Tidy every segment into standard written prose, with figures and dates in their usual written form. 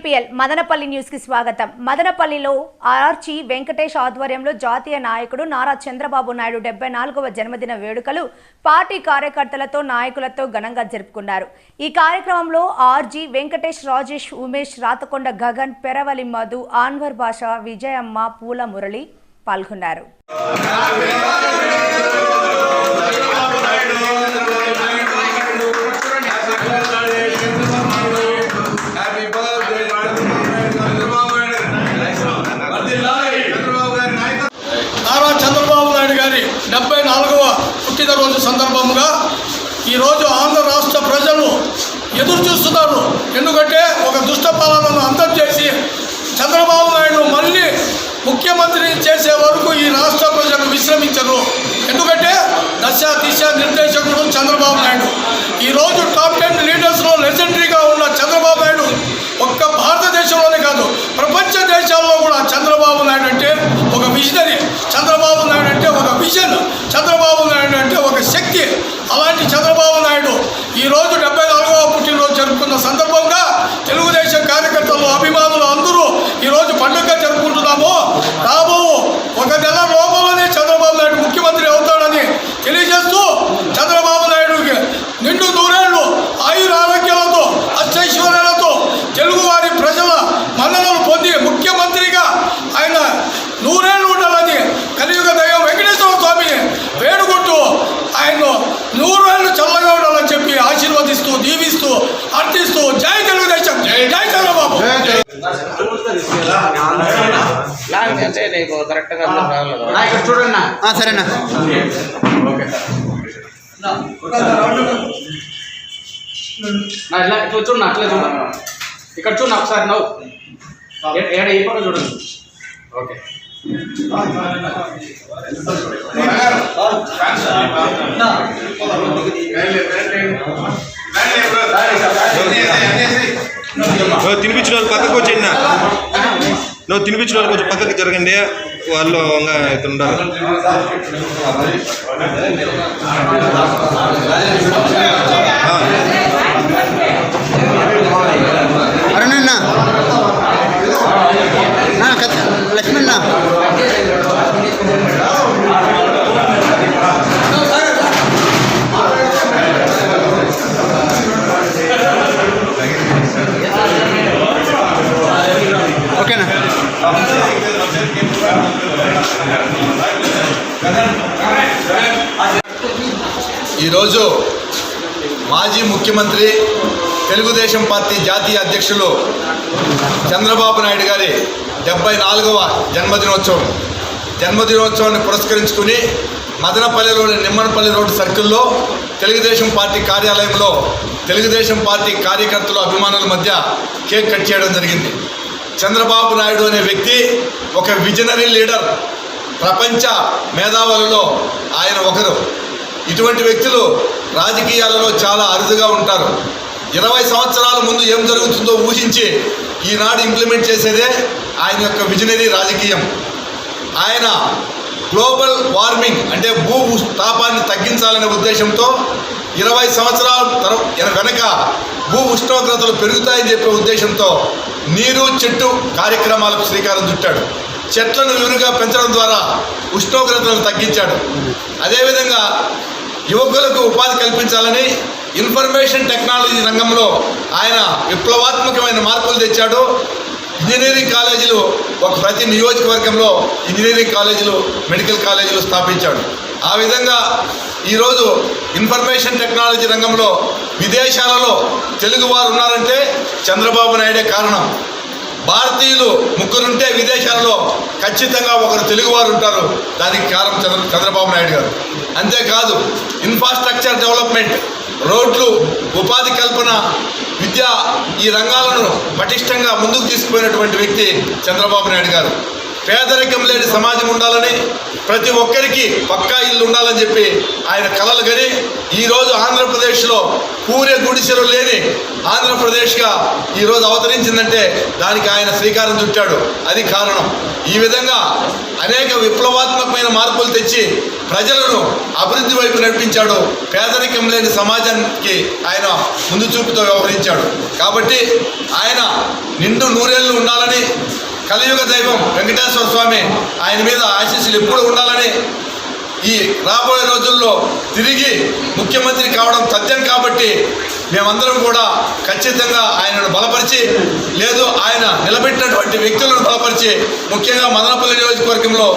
IPL Madanapalle news కి స్వాగతం. మదనపల్లిలో ఆర్చి వెంకటేష్ ఆధ్వర్యంలో జాతీయ నాయకుడు నారా చంద్రబాబు నాయుడు 74వ జన్మదిన వేడుకలు పార్టీ కార్యకర్తలతో నాయకులతో ఘనంగా జరుపుకున్నారు. ఈ కార్యక్రమంలో ఆర్జీ వెంకటేష్, రాజేష్, ఉమేష్, రాతకొండ గగన్, పెరవలి మధు, ఆన్వర్ భాష, విజయమ్మ, పూల మురళి పాల్గొన్నారు. నారా చంద్రబాబు నాయుడు గారి 74వ పుట్టినరోజు సందర్భంగా ఈరోజు ఆంధ్ర రాష్ట్ర ప్రజలు ఎదురు చూస్తున్నారు. ఎందుకంటే ఒక దుష్ట పాలనను అంతం చేసి చంద్రబాబు నాయుడు మళ్ళీ ముఖ్యమంత్రిని చేసే వరకు ఈ రాష్ట్ర ప్రజలు విశ్రమించరు. ఎందుకంటే దశ దిశ నిర్దేశకుడు చంద్రబాబు నాయుడు. ఈరోజు టాప్ 10 లీడర్స్లో లెజెండరీగా ఉన్న చంద్రబాబు నాయుడు ఒక్క భారతదేశంలోనే కాదు ప్రపంచ దేశాల్లో కూడా చంద్రబాబు నాయుడు అంటే ఒక విజనరీ, చంద్రబాబు నాయుడు అంటే ఒక విజన్, చంద్రబాబు నాయుడు అంటే ఒక శక్తి. అలాంటి చంద్రబాబు నాయుడు ఈరోజు 74వ పుట్టినరోజు జరుపుకున్న సందర్భంగా తెలుగుదేశం కార్యకర్తలు, అభిమానులు అందరూ ఈరోజు పండుగ జరుపుకుంటున్నాము. రాబో ఒక నెల లోపలనే చంద్రబాబు నాయుడు ముఖ్యమంత్రి అవుతాడని తెలియజేస్తూ చంద్రబాబు నాయుడుకి నిండు నూరేళ్లు ఆయుర ఆరోగ్యాలతో అష్టైశ్వర్యాలతో తెలుగువారి ప్రజల మన్ననలు పొంది ముఖ్యమంత్రిగా ఆయన నూరేళ్లు ఉండాలని కలియుగ దైవం వెంకటేశ్వర స్వామిని వేడుకుంటూ ఆయన నూరేళ్లు చల్లగా ఉండాలని చెప్పి ఆశీర్వదిస్తూ, దీవిస్తూ, అర్థిస్తూ జై తెలుగుదేశం, జై చంద్రబాబు. చూడన్నా సరేనా చూడండి, అట్లే చూడండి, ఇక్కడ చూడండి ఒకసారి నవ్వు ఏడ ఈ పక్క చూడండి. ఓకే తినిపించిన వాళ్ళు పక్కకు వచ్చేయండి. నువ్వు తినిపించిన వాళ్ళు కొంచెం పక్కకి జరగండి, వాళ్ళు ఉండాలి. అరుణన్న లక్ష్మణ ఓకేనా. ఈరోజు మాజీ ముఖ్యమంత్రి, తెలుగుదేశం పార్టీ జాతీయ అధ్యక్షులు చంద్రబాబు నాయుడు గారి 74వ జన్మదినోత్సవాన్ని పురస్కరించుకుని మదనపల్లిలోని నిమ్మనపల్లి రోడ్డు సర్కిల్లో తెలుగుదేశం పార్టీ కార్యాలయంలో తెలుగుదేశం పార్టీ కార్యకర్తలు, అభిమానుల మధ్య కేక్ కట్ చేయడం జరిగింది. చంద్రబాబు నాయుడు అనే వ్యక్తి ఒక విజనరీ లీడర్, ప్రపంచ మేధావులలో ఆయన ఒకరు. ఇటువంటి వ్యక్తులు రాజకీయాలలో చాలా అరుదుగా ఉంటారు. 20 సంవత్సరాల ముందు ఏం జరుగుతుందో ఊహించి ఈనాడు ఇంప్లిమెంట్ చేసేదే ఆయన యొక్క విజనరీ రాజకీయం. ఆయన గ్లోబల్ వార్మింగ్ అంటే భూ తాపాన్ని తగ్గించాలనే ఉద్దేశంతో 20 సంవత్సరాల వెనక భూ ఉష్ణోగ్రతలు పెరుగుతాయని చెప్పే ఉద్దేశంతో నీరు చెట్టు కార్యక్రమాలకు శ్రీకారం చుట్టాడు. చెట్లను విరివిగా పెంచడం ద్వారా ఉష్ణోగ్రతలను తగ్గించాడు. అదేవిధంగా యువకులకు ఉపాధి కల్పించాలని ఇన్ఫర్మేషన్ టెక్నాలజీ రంగంలో ఆయన విప్లవాత్మకమైన మార్పులు తెచ్చాడు. ఇంజనీరింగ్ కాలేజీలు ప్రతి నియోజకవర్గంలో ఇంజనీరింగ్ కాలేజీలు, మెడికల్ కాలేజీలు స్థాపించాడు. ఆ విధంగా ఈరోజు ఇన్ఫర్మేషన్ టెక్నాలజీ రంగంలో విదేశాలలో తెలుగువారు ఉన్నారంటే చంద్రబాబు నాయుడే కారణం. భారతీయులు 3 ఉంటే విదేశాలలో ఖచ్చితంగా ఒకరు తెలుగువారు ఉంటారు. దానికి కారణం చంద్రబాబు నాయుడు గారు. అంతేకాదు ఇన్ఫ్రాస్ట్రక్చర్ డెవలప్మెంట్, రోడ్లు, ఉపాధి కల్పన, విద్య, ఈ రంగాలను పటిష్టంగా ముందుకు తీసుకుపోయినటువంటి వ్యక్తి చంద్రబాబు నాయుడు గారు. పేదరికం లేని సమాజం ఉండాలని, ప్రతి ఒక్కరికి పక్కా ఇల్లు ఉండాలని చెప్పి ఆయన కలలు కని ఈరోజు ఆంధ్రప్రదేశ్లో పూరే గుడిసెలు లేని ఆంధ్రప్రదేశ్గా ఈరోజు అవతరించిందంటే దానికి ఆయన శ్రీకారం చుట్టాడు. అది కారణం. ఈ విధంగా అనేక విప్లవాత్మకమైన మార్పులు తెచ్చి ప్రజలను అభివృద్ధి వైపు నడిపించాడు. పేదరికం లేని సమాజానికి ఆయన ముందు చూపుతో వ్యవహరించాడు. కాబట్టి ఆయన నిండు నూరేళ్లు ఉండాలని, కలియుగ దైవం వెంకటేశ్వర స్వామి ఆయన మీద ఆశీస్సులు ఎప్పుడు ఉండాలని, ఈ రాబోయే రోజుల్లో తిరిగి ముఖ్యమంత్రి కావడం తథ్యం కాబట్టి మేమందరం కూడా ఖచ్చితంగా ఆయనను బలపరిచి, లేదు ఆయన నిలబెట్టినటువంటి వ్యక్తులను బలపరిచి, ముఖ్యంగా మదనపల్లి నియోజకవర్గంలో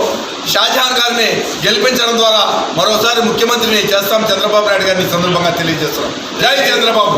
షాజహాన్ గారిని గెలిపించడం ద్వారా మరోసారి ముఖ్యమంత్రిని చేస్తాం చంద్రబాబు నాయుడు గారిని సందర్భంగా తెలియజేస్తున్నాం. జై చంద్రబాబు.